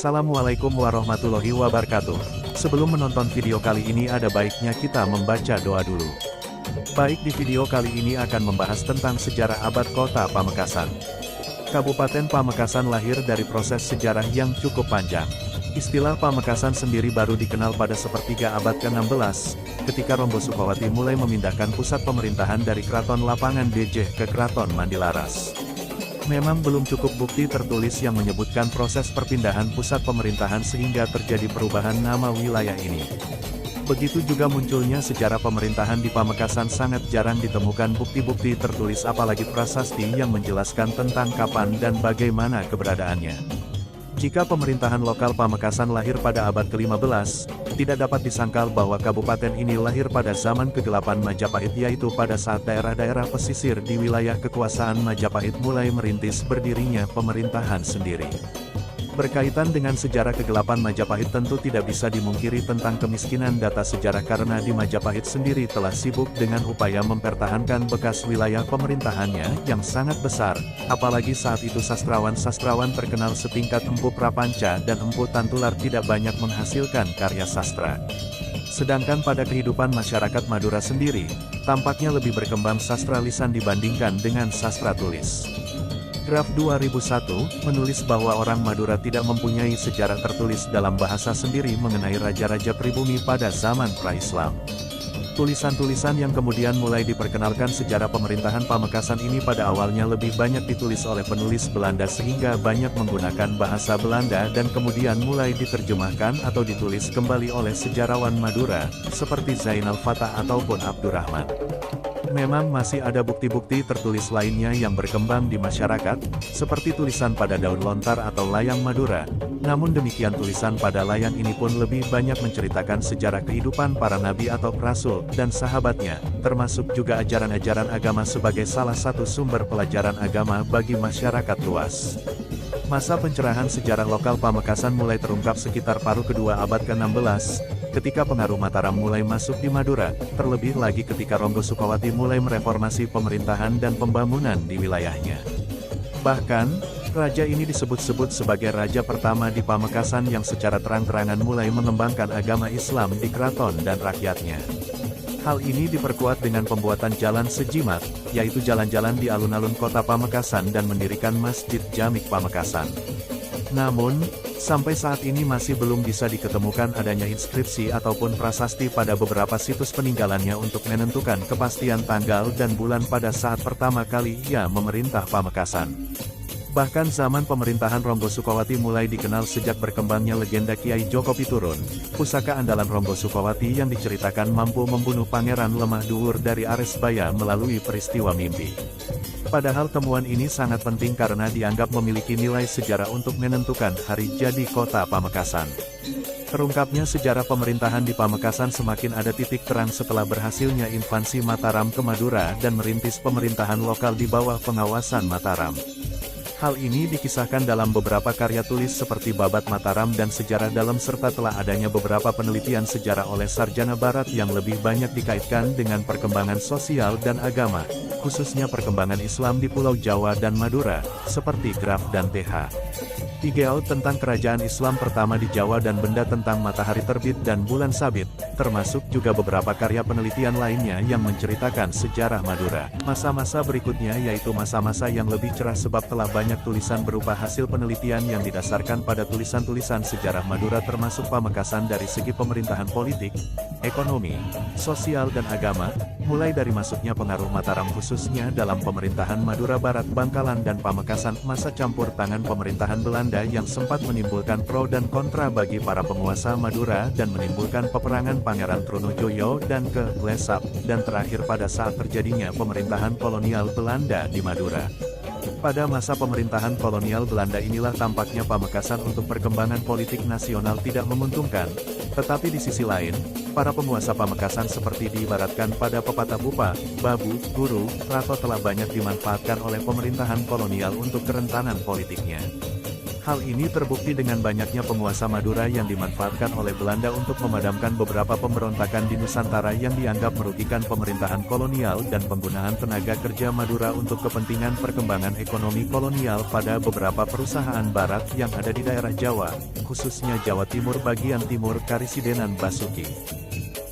Assalamualaikum warahmatullahi wabarakatuh. Sebelum menonton video kali ini ada baiknya kita membaca doa dulu. Baik, di video kali ini akan membahas tentang sejarah abad kota Pamekasan. Kabupaten Pamekasan lahir dari proses sejarah yang cukup panjang. Istilah Pamekasan sendiri baru dikenal pada sepertiga abad ke-16, ketika Rombo Sukowati mulai memindahkan pusat pemerintahan dari Keraton Lapangan Dejeh ke Keraton Mandilaras. Memang belum cukup bukti tertulis yang menyebutkan proses perpindahan pusat pemerintahan sehingga terjadi perubahan nama wilayah ini. Begitu juga munculnya sejarah pemerintahan di Pamekasan sangat jarang ditemukan bukti-bukti tertulis apalagi prasasti yang menjelaskan tentang kapan dan bagaimana keberadaannya. Jika pemerintahan lokal Pamekasan lahir pada abad ke-15, tidak dapat disangkal bahwa kabupaten ini lahir pada zaman kegelapan Majapahit, yaitu pada saat daerah-daerah pesisir di wilayah kekuasaan Majapahit mulai merintis berdirinya pemerintahan sendiri. Berkaitan dengan sejarah kegelapan Majapahit tentu tidak bisa dimungkiri tentang kemiskinan data sejarah karena di Majapahit sendiri telah sibuk dengan upaya mempertahankan bekas wilayah pemerintahannya yang sangat besar, apalagi saat itu sastrawan-sastrawan terkenal setingkat Empu Prapanca dan Empu Tantular tidak banyak menghasilkan karya sastra. Sedangkan pada kehidupan masyarakat Madura sendiri, tampaknya lebih berkembang sastra lisan dibandingkan dengan sastra tulis. Graf 2001, menulis bahwa orang Madura tidak mempunyai sejarah tertulis dalam bahasa sendiri mengenai raja-raja pribumi pada zaman pra-Islam. Tulisan-tulisan yang kemudian mulai diperkenalkan sejarah pemerintahan Pamekasan ini pada awalnya lebih banyak ditulis oleh penulis Belanda sehingga banyak menggunakan bahasa Belanda dan kemudian mulai diterjemahkan atau ditulis kembali oleh sejarawan Madura, seperti Zainal Fatah ataupun Abdurrahman. Memang masih ada bukti-bukti tertulis lainnya yang berkembang di masyarakat, seperti tulisan pada daun lontar atau layang Madura. Namun demikian tulisan pada layang ini pun lebih banyak menceritakan sejarah kehidupan para nabi atau rasul dan sahabatnya, termasuk juga ajaran-ajaran agama sebagai salah satu sumber pelajaran agama bagi masyarakat luas. Masa pencerahan sejarah lokal Pamekasan mulai terungkap sekitar paruh kedua abad ke-16, ketika pengaruh Mataram mulai masuk di Madura, terlebih lagi ketika Rombo Sukowati mulai mereformasi pemerintahan dan pembangunan di wilayahnya. Bahkan, raja ini disebut-sebut sebagai raja pertama di Pamekasan yang secara terang-terangan mulai mengembangkan agama Islam di keraton dan rakyatnya. Hal ini diperkuat dengan pembuatan jalan sejimat, yaitu jalan-jalan di alun-alun kota Pamekasan dan mendirikan Masjid Jamik Pamekasan. Namun, sampai saat ini masih belum bisa diketemukan adanya inskripsi ataupun prasasti pada beberapa situs peninggalannya untuk menentukan kepastian tanggal dan bulan pada saat pertama kali ia memerintah Pamekasan. Bahkan zaman pemerintahan Rombo Sukowati mulai dikenal sejak berkembangnya legenda Kiai Joko Piturun, pusaka andalan Rombo Sukowati yang diceritakan mampu membunuh Pangeran Lemah Duwur dari Aresbaya melalui peristiwa mimpi. Padahal temuan ini sangat penting karena dianggap memiliki nilai sejarah untuk menentukan hari jadi kota Pamekasan. Terungkapnya sejarah pemerintahan di Pamekasan semakin ada titik terang setelah berhasilnya invasi Mataram ke Madura dan merintis pemerintahan lokal di bawah pengawasan Mataram. Hal ini dikisahkan dalam beberapa karya tulis seperti Babat Mataram dan Sejarah Dalam serta telah adanya beberapa penelitian sejarah oleh sarjana barat yang lebih banyak dikaitkan dengan perkembangan sosial dan agama, khususnya perkembangan Islam di Pulau Jawa dan Madura, seperti Graf dan Th. Igeau tentang kerajaan Islam pertama di Jawa dan benda tentang matahari terbit dan bulan sabit, termasuk juga beberapa karya penelitian lainnya yang menceritakan sejarah Madura. Masa-masa berikutnya yaitu masa-masa yang lebih cerah sebab telah banyak tulisan berupa hasil penelitian yang didasarkan pada tulisan-tulisan sejarah Madura termasuk Pamekasan dari segi pemerintahan politik, ekonomi, sosial dan agama, mulai dari masuknya pengaruh Mataram khususnya dalam pemerintahan Madura Barat, Bangkalan dan Pamekasan, masa campur tangan pemerintahan Belanda yang sempat menimbulkan pro dan kontra bagi para penguasa Madura dan menimbulkan peperangan Pangeran Trunojoyo dan ke Lesap, dan terakhir pada saat terjadinya pemerintahan kolonial Belanda di Madura. Pada masa pemerintahan kolonial Belanda inilah tampaknya Pamekasan untuk perkembangan politik nasional tidak menguntungkan, tetapi di sisi lain, para penguasa Pamekasan seperti diibaratkan pada pepatah Bupa, Babu, Guru, Rato telah banyak dimanfaatkan oleh pemerintahan kolonial untuk kerentanan politiknya. Hal ini terbukti dengan banyaknya penguasa Madura yang dimanfaatkan oleh Belanda untuk memadamkan beberapa pemberontakan di Nusantara yang dianggap merugikan pemerintahan kolonial dan penggunaan tenaga kerja Madura untuk kepentingan perkembangan ekonomi kolonial pada beberapa perusahaan barat yang ada di daerah Jawa, khususnya Jawa Timur bagian timur Karisidenan Basuki.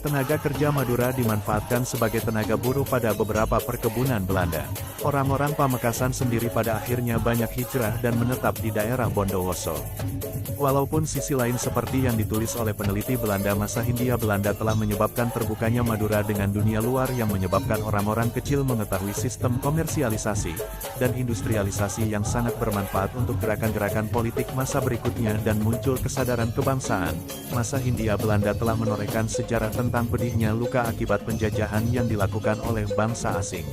Tenaga kerja Madura dimanfaatkan sebagai tenaga buruh pada beberapa perkebunan Belanda. Orang-orang Pamekasan sendiri pada akhirnya banyak hijrah dan menetap di daerah Bondowoso. Walaupun sisi lain seperti yang ditulis oleh peneliti Belanda masa Hindia Belanda telah menyebabkan terbukanya Madura dengan dunia luar yang menyebabkan orang-orang kecil mengetahui sistem komersialisasi dan industrialisasi yang sangat bermanfaat untuk gerakan-gerakan politik masa berikutnya dan muncul kesadaran kebangsaan. Masa Hindia Belanda telah menorehkan sejarah tentang pedihnya luka akibat penjajahan yang dilakukan oleh bangsa asing.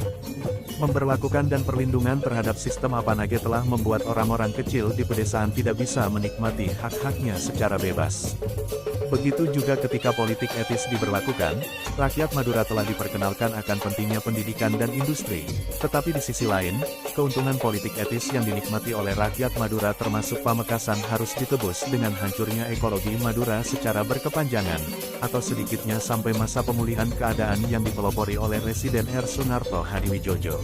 Memberlakukan dan perlindungan terhadap sistem Apanage telah membuat orang-orang kecil di pedesaan tidak bisa menikmati hak-haknya secara bebas. Begitu juga ketika politik etis diberlakukan, rakyat Madura telah diperkenalkan akan pentingnya pendidikan dan industri. Tetapi di sisi lain, keuntungan politik etis yang dinikmati oleh rakyat Madura termasuk Pamekasan harus ditebus dengan hancurnya ekologi Madura secara berkepanjangan, atau sedikitnya sampai masa pemulihan keadaan yang dipelopori oleh Residen R. Sunarto Hadiwijojo.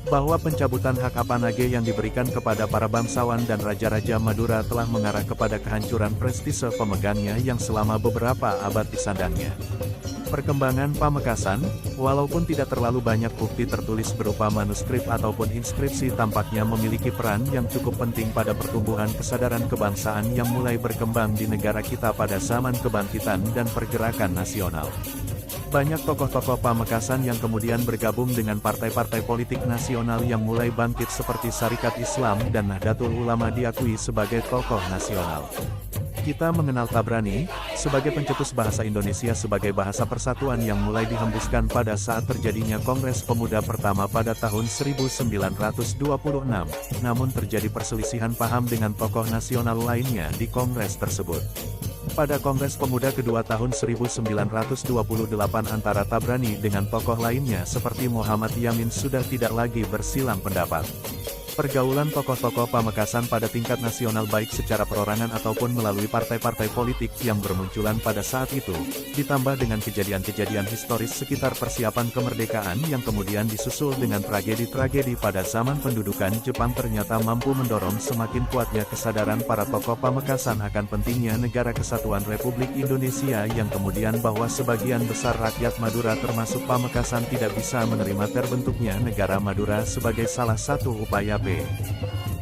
Bahwa pencabutan hak Apanage yang diberikan kepada para bangsawan dan raja-raja Madura telah mengarah kepada kehancuran prestise pemegangnya yang selama beberapa abad disandangnya. Perkembangan Pamekasan, walaupun tidak terlalu banyak bukti tertulis berupa manuskrip ataupun inskripsi tampaknya memiliki peran yang cukup penting pada pertumbuhan kesadaran kebangsaan yang mulai berkembang di negara kita pada zaman kebangkitan dan pergerakan nasional. Banyak tokoh-tokoh Pamekasan yang kemudian bergabung dengan partai-partai politik nasional yang mulai bangkit seperti Sarekat Islam dan Nahdlatul Ulama diakui sebagai tokoh nasional. Kita mengenal Tabrani sebagai pencetus bahasa Indonesia sebagai bahasa persatuan yang mulai dihembuskan pada saat terjadinya Kongres Pemuda pertama pada tahun 1926. Namun terjadi perselisihan paham dengan tokoh nasional lainnya di Kongres tersebut. Pada Kongres Pemuda kedua tahun 1928 antara Tabrani dengan tokoh lainnya seperti Muhammad Yamin sudah tidak lagi bersilang pendapat. Pergaulan tokoh-tokoh Pamekasan pada tingkat nasional baik secara perorangan ataupun melalui partai-partai politik yang bermunculan pada saat itu, ditambah dengan kejadian-kejadian historis sekitar persiapan kemerdekaan yang kemudian disusul dengan tragedi-tragedi pada zaman pendudukan Jepang ternyata mampu mendorong semakin kuatnya kesadaran para tokoh Pamekasan akan pentingnya Negara Kesatuan Republik Indonesia yang kemudian bahwa sebagian besar rakyat Madura termasuk Pamekasan tidak bisa menerima terbentuknya Negara Madura sebagai salah satu upaya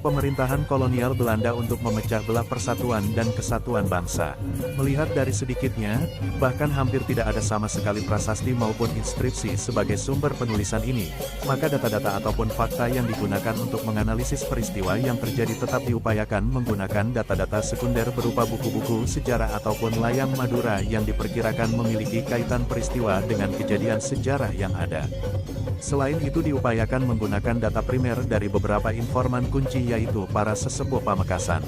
pemerintahan kolonial Belanda untuk memecah belah persatuan dan kesatuan bangsa. Melihat dari sedikitnya, bahkan hampir tidak ada sama sekali prasasti maupun inskripsi sebagai sumber penulisan ini, maka data-data ataupun fakta yang digunakan untuk menganalisis peristiwa yang terjadi tetap diupayakan menggunakan data-data sekunder berupa buku-buku sejarah ataupun layang Madura yang diperkirakan memiliki kaitan peristiwa dengan kejadian sejarah yang ada. Selain itu diupayakan menggunakan data primer dari beberapa informan kunci yaitu para sesepuh Pamekasan.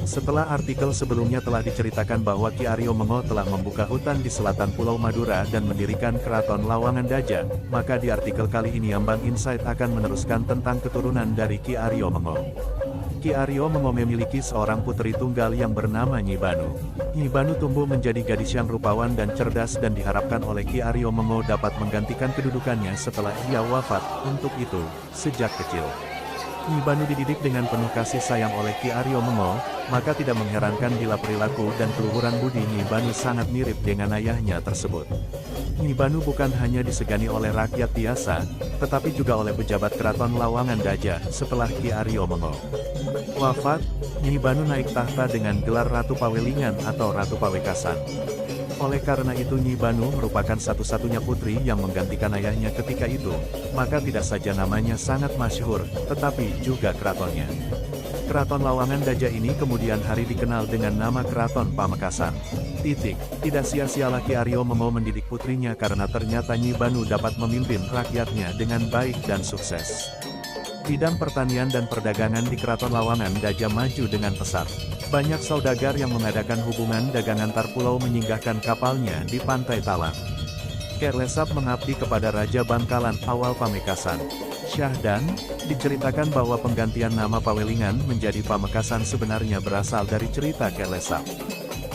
Setelah artikel sebelumnya telah diceritakan bahwa Ki Aryo Mengo telah membuka hutan di selatan Pulau Madura dan mendirikan Keraton Lawangan Daja, maka di artikel kali ini Ambang Insight akan meneruskan tentang keturunan dari Ki Aryo Mengo. Ki Aryo Mengo memiliki seorang putri tunggal yang bernama Nyi Banu. Nyi Banu tumbuh menjadi gadis yang rupawan dan cerdas dan diharapkan oleh Ki Aryo Mengo dapat menggantikan kedudukannya setelah ia wafat. Untuk itu, sejak kecil, Nyi Banu dididik dengan penuh kasih sayang oleh Ki Aryo Mengo, maka tidak mengherankan bila perilaku dan keluhuran budi Nyi Banu sangat mirip dengan ayahnya tersebut. Nyi Banu bukan hanya disegani oleh rakyat biasa, tetapi juga oleh pejabat Keraton Lawangan Daja setelah Ki Aryo Mengo wafat. Nyi Banu naik tahta dengan gelar Ratu Pawelingan atau Ratu Pamekasan. Oleh karena itu Nyi Banu merupakan satu-satunya putri yang menggantikan ayahnya ketika itu, maka tidak saja namanya sangat masyhur, tetapi juga keratonnya. Keraton Lawangan Daja ini kemudian hari dikenal dengan nama Keraton Pamekasan. Tidak sia-sialah Ki Aryo Mengo mendidik putrinya karena ternyata Nyi Banu dapat memimpin rakyatnya dengan baik dan sukses. Bidang pertanian dan perdagangan di Keraton Lawangan Daja maju dengan pesat. Banyak saudagar yang mengadakan hubungan dagang antar pulau menyinggahkan kapalnya di Pantai Talang. Kerlesap mengabdi kepada Raja Bangkalan awal Pamekasan. Syahdan, diceritakan bahwa penggantian nama Pawelingan menjadi Pamekasan sebenarnya berasal dari cerita Kerlesap.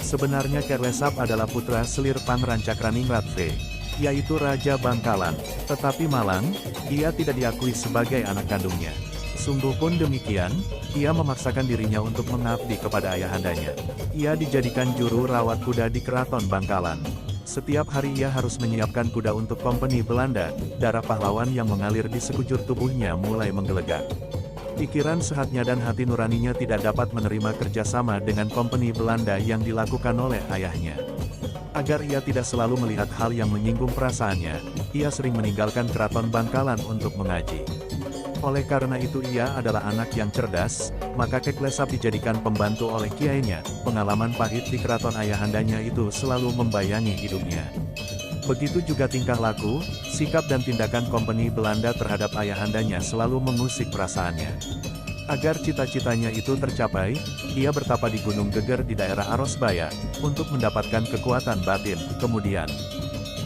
Sebenarnya Kerlesap adalah putra selir Pangeran Cakraningrat V, yaitu Raja Bangkalan, tetapi malang, ia tidak diakui sebagai anak kandungnya. Sungguh pun demikian, ia memaksakan dirinya untuk mengabdi kepada ayahandanya. Ia dijadikan juru rawat kuda di Keraton Bangkalan. Setiap hari ia harus menyiapkan kuda untuk kompeni Belanda, darah pahlawan yang mengalir di sekujur tubuhnya mulai menggelegak. Pikiran sehatnya dan hati nuraninya tidak dapat menerima kerjasama dengan kompeni Belanda yang dilakukan oleh ayahnya. Agar ia tidak selalu melihat hal yang menyinggung perasaannya, ia sering meninggalkan Keraton Bangkalan untuk mengaji. Oleh karena itu ia adalah anak yang cerdas, maka Kerlesap dijadikan pembantu oleh kiainya. Pengalaman pahit di keraton ayahandanya itu selalu membayangi hidupnya. Begitu juga tingkah laku, sikap dan tindakan kompeni Belanda terhadap ayahandanya selalu mengusik perasaannya. Agar cita-citanya itu tercapai, ia bertapa di Gunung Geger di daerah Arosbaya, untuk mendapatkan kekuatan batin. Kemudian,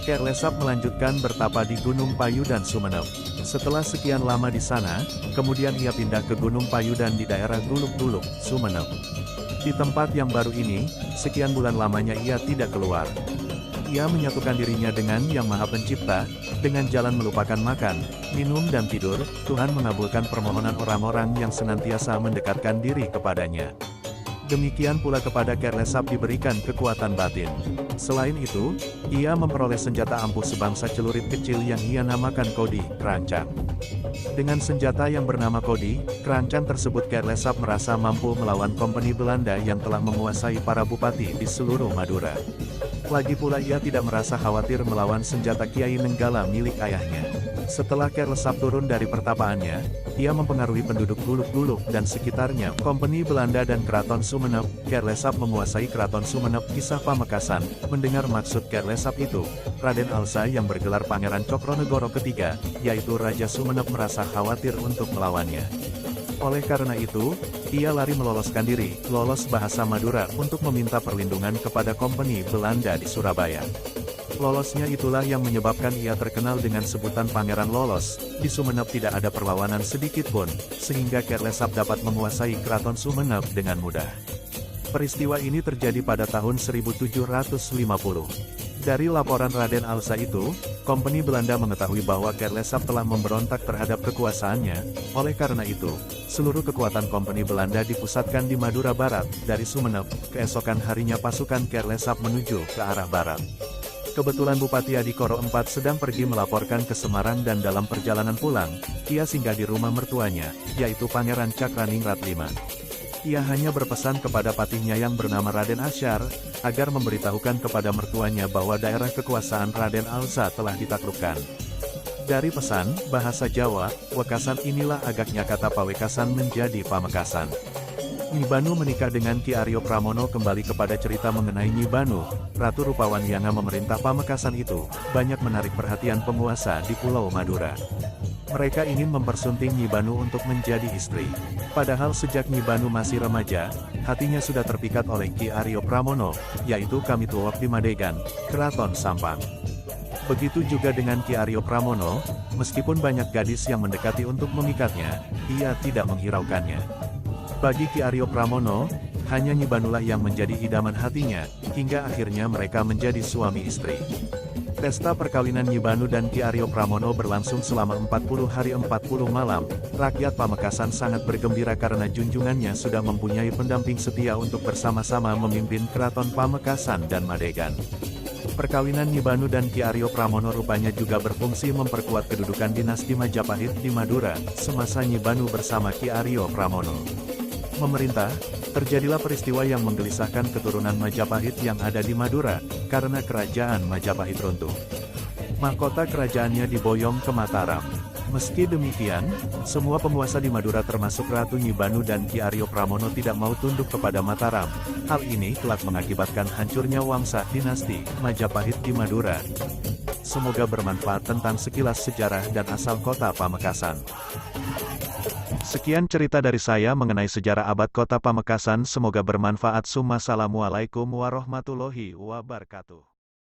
Kerlesap melanjutkan bertapa di Gunung Payudan Sumeneb. Setelah sekian lama di sana, kemudian ia pindah ke Gunung Payudan di daerah Guluk-Guluk, Sumeneb. Di tempat yang baru ini, sekian bulan lamanya ia tidak keluar. Ia menyatukan dirinya dengan Yang Maha Pencipta, dengan jalan melupakan makan, minum dan tidur. Tuhan mengabulkan permohonan orang-orang yang senantiasa mendekatkan diri kepadanya. Demikian pula kepada Kerlesap diberikan kekuatan batin. Selain itu, ia memperoleh senjata ampuh sebangsa celurit kecil yang ia namakan Kodi, Kerancang. Dengan senjata yang bernama Kodi, Kerancang tersebut Kerlesap merasa mampu melawan kompeni Belanda yang telah menguasai para bupati di seluruh Madura. Lagi pula ia tidak merasa khawatir melawan senjata Kiai Nenggala milik ayahnya. Setelah Kerlesap turun dari pertapaannya, ia mempengaruhi penduduk Guluk-Guluk dan sekitarnya. Kompeni Belanda dan Keraton Sumeneb, Kerlesap menguasai Keraton Sumeneb. Kisah Pamekasan. Mendengar maksud Kerlesap itu, Raden Alsa yang bergelar Pangeran Cokronegoro ketiga, yaitu Raja Sumeneb merasa khawatir untuk melawannya. Oleh karena itu, ia lari meloloskan diri, lolos bahasa Madura untuk meminta perlindungan kepada kompeni Belanda di Surabaya. Lolosnya itulah yang menyebabkan ia terkenal dengan sebutan Pangeran Lolos. Di Sumeneb tidak ada perlawanan sedikit pun, sehingga Kerlesap dapat menguasai Keraton Sumeneb dengan mudah. Peristiwa ini terjadi pada tahun 1750. Dari laporan Raden Alsa itu, kompeni Belanda mengetahui bahwa Kerlesap telah memberontak terhadap kekuasaannya. Oleh karena itu, seluruh kekuatan kompeni Belanda dipusatkan di Madura Barat. Dari Sumeneb, keesokan harinya pasukan Kerlesap menuju ke arah barat. Kebetulan Bupati Adikoro IV sedang pergi melaporkan ke Semarang dan dalam perjalanan pulang, ia singgah di rumah mertuanya, yaitu Pangeran Cakraningrat V. Ia hanya berpesan kepada patihnya yang bernama Raden Asyar, agar memberitahukan kepada mertuanya bahwa daerah kekuasaan Raden Alsa telah ditaklukkan. Dari pesan, bahasa Jawa, Wekasan inilah agaknya kata Pawekasan menjadi Pamekasan. Nyi Banu menikah dengan Ki Aryo Pramono. Kembali kepada cerita mengenai Nyi Banu, Ratu Rupawan yang memerintah Pamekasan itu, banyak menarik perhatian penguasa di Pulau Madura. Mereka ingin mempersunting Nyi Banu untuk menjadi istri. Padahal sejak Nyi Banu masih remaja, hatinya sudah terpikat oleh Ki Aryo Pramono, yaitu Kamituwok di Madegan, Keraton Sampang. Begitu juga dengan Ki Aryo Pramono, meskipun banyak gadis yang mendekati untuk memikatnya, ia tidak menghiraukannya. Bagi Ki Aryo Pramono, hanya Nyi Banulah yang menjadi idaman hatinya, hingga akhirnya mereka menjadi suami istri. Pesta perkawinan Nyi Banu dan Ki Aryo Pramono berlangsung selama 40 hari 40 malam. Rakyat Pamekasan sangat bergembira karena junjungannya sudah mempunyai pendamping setia untuk bersama-sama memimpin Keraton Pamekasan dan Madegan. Perkawinan Nyi Banu dan Ki Aryo Pramono rupanya juga berfungsi memperkuat kedudukan dinasti Majapahit di Madura, semasa Nyi Banu bersama Ki Aryo Pramono memerintah, terjadilah peristiwa yang menggelisahkan keturunan Majapahit yang ada di Madura, karena kerajaan Majapahit runtuh. Mahkota kerajaannya diboyong ke Mataram. Meski demikian, semua penguasa di Madura termasuk Ratu Nyi Banu dan Ki Aryo Pramono tidak mau tunduk kepada Mataram. Hal ini kelak mengakibatkan hancurnya wangsa dinasti Majapahit di Madura. Semoga bermanfaat tentang sekilas sejarah dan asal kota Pamekasan. Sekian cerita dari saya mengenai sejarah abad kota Pamekasan, semoga bermanfaat. Assalamualaikum warahmatullahi wabarakatuh.